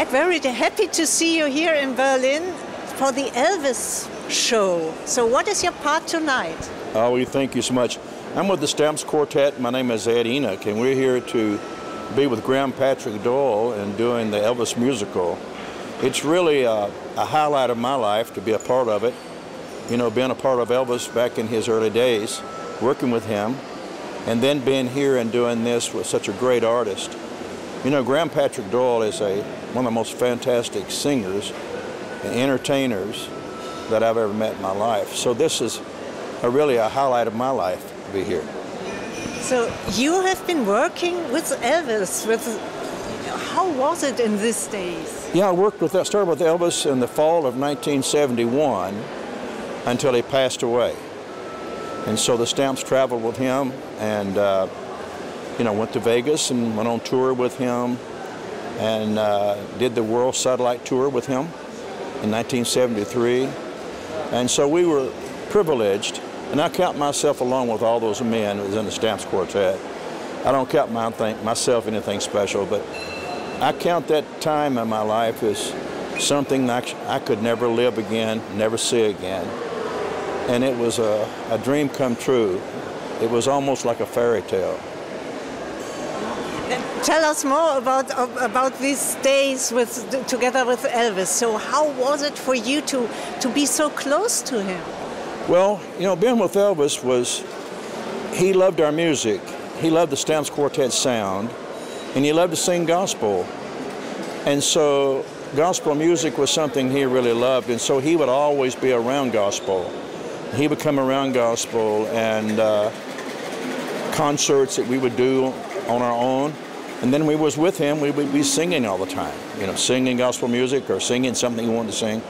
Ed, very happy to see you here in Berlin for the Elvis show. So what is your part tonight? Oh, we thank you so much. I'm with the Stamps Quartet. My name is Ed Enoch, and we're here to be with Grahame Patrick and doing the Elvis musical. It's really a highlight of my life to be a part of it. You know, being a part of Elvis back in his early days, working with him, and then being here and doing this with such a great artist. You know, Grahame Patrick is one of the most fantastic singers and entertainers that I've ever met in my life. So this is really a highlight of my life to be here. So you have been working with Elvis. How was it in these days? Yeah, I started with Elvis in the fall of 1971 until he passed away. And so the Stamps traveled with him and you know, went to Vegas and went on tour with him and did the World Satellite Tour with him in 1973. And so we were privileged, and I count myself along with all those men who was in the Stamps Quartet. I don't count myself anything special, but I count that time in my life as something that I could never live again, never see again. And it was a dream come true. It was almost like a fairy tale. Tell us more about these days together with Elvis. So how was it for you to be so close to him? Well, you know, being with Elvis he loved our music. He loved the Stamps Quartet sound, and he loved to sing gospel. And so gospel music was something he really loved, and so he would always be around gospel. He would come around gospel and concerts that we would do on our own. And then we was with him, we would be singing all the time, you know, singing gospel music or singing something he wanted to sing.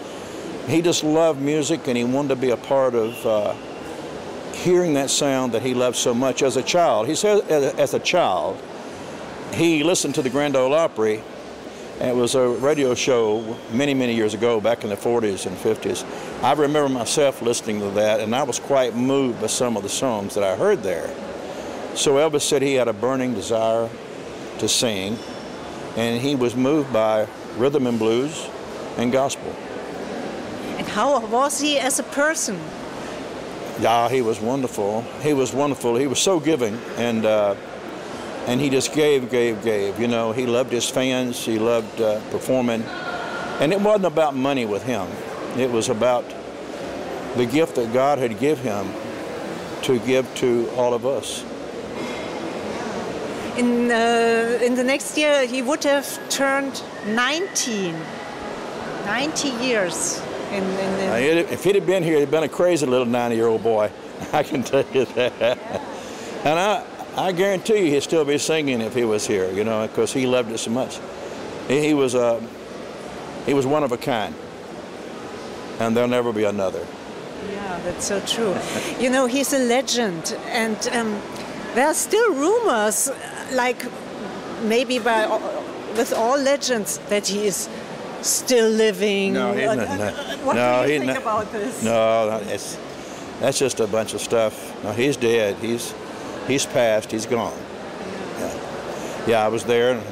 He just loved music, and he wanted to be a part of hearing that sound that he loved so much as a child. He said as a child, he listened to the Grand Ole Opry, and it was a radio show many, many years ago, back in the 40s and 50s. I remember myself listening to that, and I was quite moved by some of the songs that I heard there. So Elvis said he had a burning desire to sing, and he was moved by rhythm and blues and gospel. And how was he as a person? Yeah, he was wonderful. He was wonderful. He was so giving, and he just gave. You know, he loved his fans. He loved performing, and it wasn't about money with him. It was about the gift that God had given him to give to all of us. In the next year, he would have turned 90 years. If he'd have been here, he'd been a crazy little 90-year-old boy. I can tell you that. And I guarantee you he'd still be singing if he was here, you know, because he loved it so much. He was one of a kind, and there'll never be another. Yeah, that's so true. You know, he's a legend, and there are still rumors, like maybe with all legends, that he is still living. No, he's not. What do you think about this? No, that's just a bunch of stuff. No, he's dead. He's passed. He's gone. Yeah, I was there, and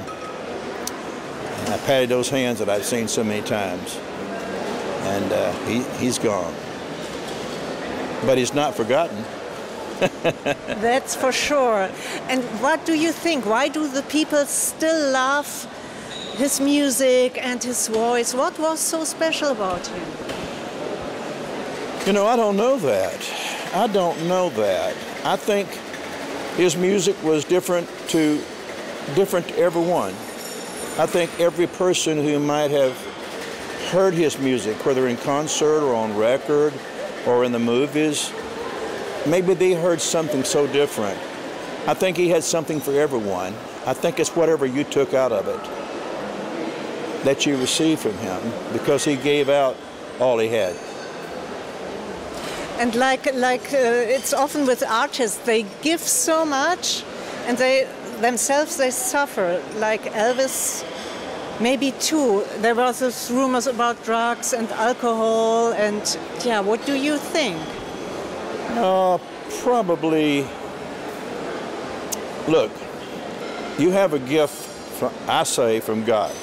I patted those hands that I've seen so many times, and he's gone. But he's not forgotten. That's for sure. And what do you think? Why do the people still love his music and his voice? What was so special about him? You know, I don't know that. I don't know that. I think his music was different to everyone. I think every person who might have heard his music, whether in concert or on record or in the movies, maybe they heard something so different. I think he had something for everyone. I think it's whatever you took out of it that you received from him, because he gave out all he had. And like it's often with artists, they give so much, and they themselves suffer. Like Elvis, maybe too. There was this rumors about drugs and alcohol, and yeah, what do you think? Probably, look, you have a gift, I say, from God.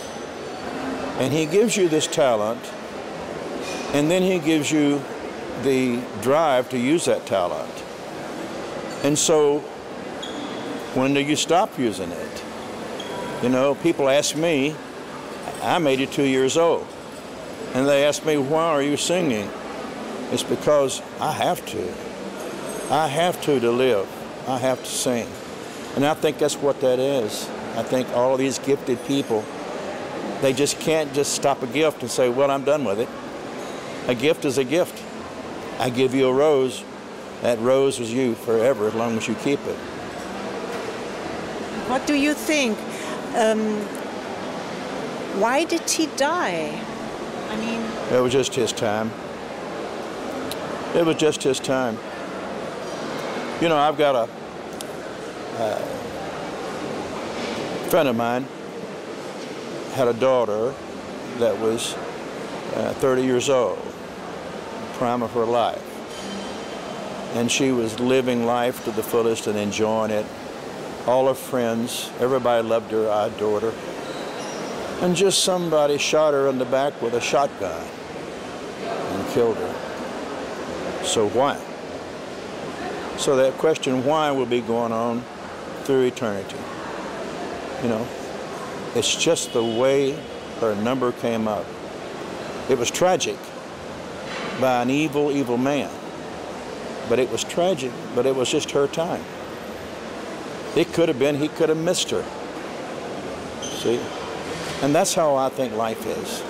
And he gives you this talent, and then he gives you the drive to use that talent. And so, when do you stop using it? You know, people ask me, I'm 82 years old, and they ask me, why are you singing? It's because I have to. I have to live. I have to sing. And I think that's what that is. I think all of these gifted people, they just can't just stop a gift and say, well, I'm done with it. A gift is a gift. I give you a rose. That rose is you forever as long as you keep it. What do you think? Why did he die? I mean... It was just his time. It was just his time. You know, I've got a friend of mine had a daughter that was 30 years old, prime of her life. And she was living life to the fullest and enjoying it. All her friends, everybody loved her, I adored her. And just somebody shot her in the back with a shotgun and killed her. So why? So that question, why, will be going on through eternity. You know, it's just the way her number came up. It was tragic by an evil, evil man. But it was tragic, but it was just her time. It could have been, he could have missed her. See? And that's how I think life is.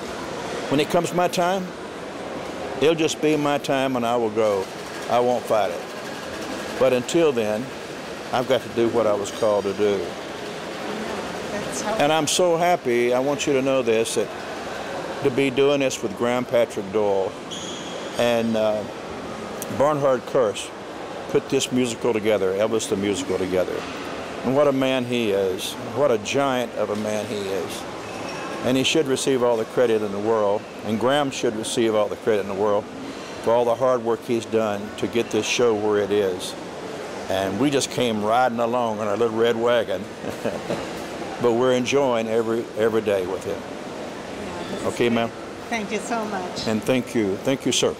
When it comes my time, it'll just be my time and I will go. I won't fight it. But until then, I've got to do what I was called to do. And I'm so happy, I want you to know this, that to be doing this with Grahame Patrick Doyle and Barnhard Kurse put this musical together, Elvis the musical together. And what a man he is. What a giant of a man he is. And he should receive all the credit in the world. And Grahame should receive all the credit in the world for all the hard work he's done to get this show where it is. And we just came riding along in our little red wagon. But we're enjoying every day with him. Okay, ma'am? Thank you so much. And thank you. Thank you, sir.